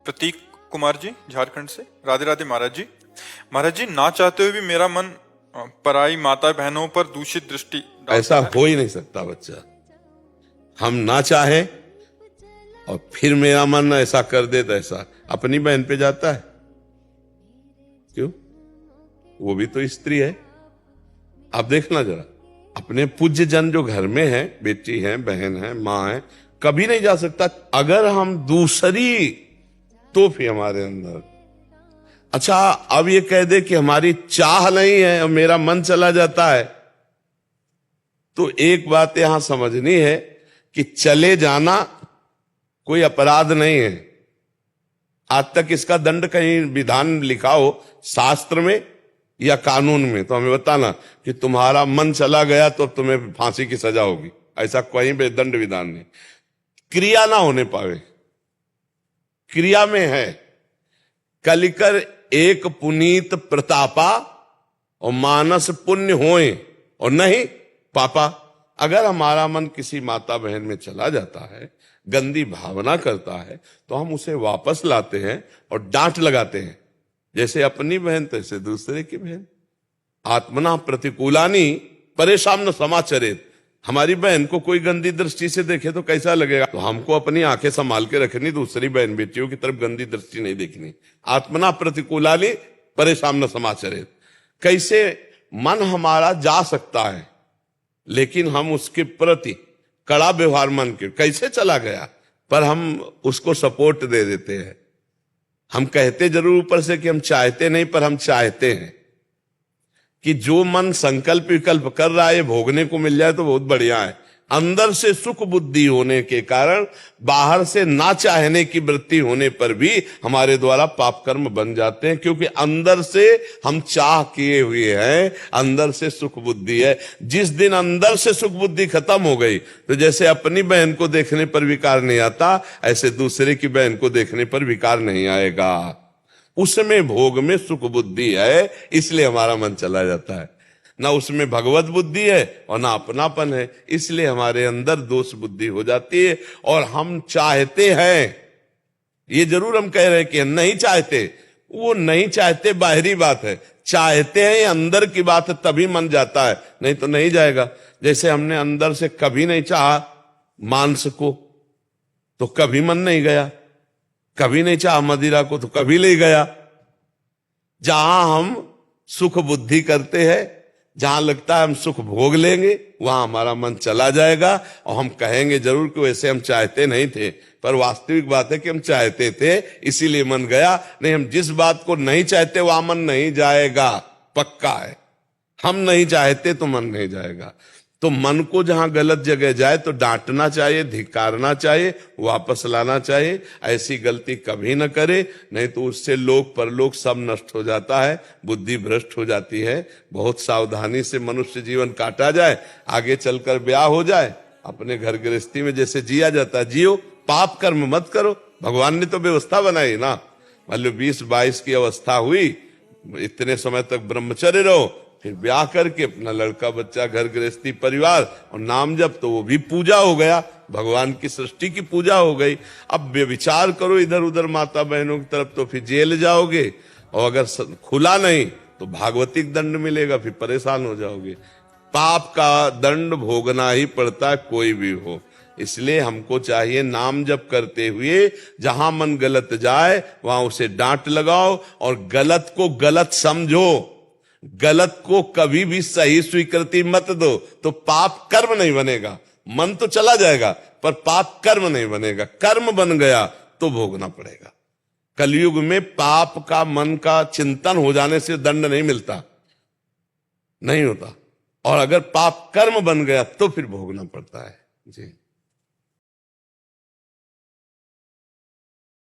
प्रतीक कुमार जी झारखंड से। राधे राधे महाराज जी। महाराज जी, ना चाहते हुए भी मेरा मन पराई माता बहनों पर दूषित दृष्टि ऐसा हो ही नहीं सकता बच्चा। हम ना चाहे और फिर मेरा मन ऐसा कर दे तो ऐसा अपनी बहन पे जाता है क्यों? वो भी तो स्त्री है। आप देखना जरा, अपने पूज्य जन जो घर में है, बेटी है, बहन है, मां है, कभी नहीं जा सकता अगर हम दूसरी तो फिर हमारे अंदर। अच्छा, अब ये कह दे कि हमारी चाह नहीं है और मेरा मन चला जाता है, तो एक बात यहां समझनी है कि चले जाना कोई अपराध नहीं है। आज तक इसका दंड कहीं विधान लिखा हो शास्त्र में या कानून में तो हमें बताना कि तुम्हारा मन चला गया तो तुम्हें फांसी की सजा होगी, ऐसा कोई भी दंड विधान नहीं। क्रिया ना होने पावे, क्रिया में है कलिकर एक पुनीत प्रतापा और मानस पुण्य होए और नहीं पापा। अगर हमारा मन किसी माता बहन में चला जाता है, गंदी भावना करता है, तो हम उसे वापस लाते हैं और डांट लगाते हैं। जैसे अपनी बहन तैसे दूसरे की बहन। आत्मना प्रतिकूलानी परेशान न समाचरित। हमारी बहन को कोई गंदी दृष्टि से देखे तो कैसा लगेगा? तो हमको अपनी आंखें संभाल के रखनी, दूसरी बहन बेटियों की तरफ गंदी दृष्टि नहीं देखनी। आत्मना प्रतिकूलानी परेशान न समाचरित। कैसे मन हमारा जा सकता है लेकिन हम उसके प्रति कड़ा व्यवहार मन के कैसे चला गया, पर हम उसको सपोर्ट दे देते हैं। हम कहते जरूर ऊपर से कि हम चाहते नहीं, पर हम चाहते हैं कि जो मन संकल्प विकल्प कर रहा है भोगने को मिल जाए तो बहुत बढ़िया है। अंदर से सुख बुद्धि होने के कारण बाहर से ना चाहने की वृत्ति होने पर भी हमारे द्वारा पाप कर्म बन जाते हैं, क्योंकि अंदर से हम चाह किए हुए हैं, अंदर से सुख बुद्धि है। जिस दिन अंदर से सुख बुद्धि खत्म हो गई तो जैसे अपनी बहन को देखने पर विकार नहीं आता, ऐसे दूसरे की बहन को देखने पर विकार नहीं आएगा। उसमें भोग में सुख बुद्धि है, इसलिए हमारा मन चला जाता है। ना उसमें भगवत बुद्धि है और ना अपनापन है, इसलिए हमारे अंदर दोष बुद्धि हो जाती है। और हम चाहते हैं, ये जरूर हम कह रहे हैं कि नहीं चाहते, वो नहीं चाहते बाहरी बात है, चाहते हैं अंदर की बात है, तभी मन जाता है, नहीं तो नहीं जाएगा। जैसे हमने अंदर से कभी नहीं चाहा मांस को तो कभी मन नहीं गया, कभी नहीं चाहा मदिरा को तो कभी ले गया। जहां हम सुख बुद्धि करते हैं, जहां लगता है हम सुख भोग लेंगे, वहां हमारा मन चला जाएगा और हम कहेंगे जरूर कि वैसे हम चाहते नहीं थे, पर वास्तविक बात है कि हम चाहते थे इसीलिए मन गया। नहीं, हम जिस बात को नहीं चाहते वहां मन नहीं जाएगा, पक्का है। हम नहीं चाहते तो मन नहीं जाएगा। तो मन को जहां गलत जगह जाए तो डांटना चाहिए, धिक्कारना चाहिए, वापस लाना चाहिए। ऐसी गलती कभी न करे, नहीं तो उससे लोक परलोक सब नष्ट हो जाता है, बुद्धि भ्रष्ट हो जाती है। बहुत सावधानी से मनुष्य जीवन काटा जाए, आगे चलकर ब्याह हो जाए, अपने घर गृहस्थी में जैसे जिया जाता है जियो, पाप कर्म मत करो। भगवान ने तो व्यवस्था बनाई ना, मान लो 20-22 की अवस्था हुई, इतने समय तक ब्रह्मचर्य रहो, फिर ब्याह करके अपना लड़का बच्चा घर गृहस्थी परिवार और नाम जप, तो वो भी पूजा हो गया, भगवान की सृष्टि की पूजा हो गई। अब विचार करो इधर उधर माता बहनों की तरफ तो फिर जेल जाओगे, और अगर खुला नहीं तो भागवतिक दंड मिलेगा, फिर परेशान हो जाओगे। पाप का दंड भोगना ही पड़ता है, कोई भी हो। इसलिए हमको चाहिए नाम जप करते हुए जहां मन गलत जाए वहां उसे डांट लगाओ और गलत को गलत समझो, गलत को कभी भी सही स्वीकृति मत दो, तो पाप कर्म नहीं बनेगा। मन तो चला जाएगा पर पाप कर्म नहीं बनेगा। कर्म बन गया तो भोगना पड़ेगा। कलयुग में पाप का मन का चिंतन हो जाने से दंड नहीं मिलता, नहीं होता, और अगर पाप कर्म बन गया तो फिर भोगना पड़ता है जी।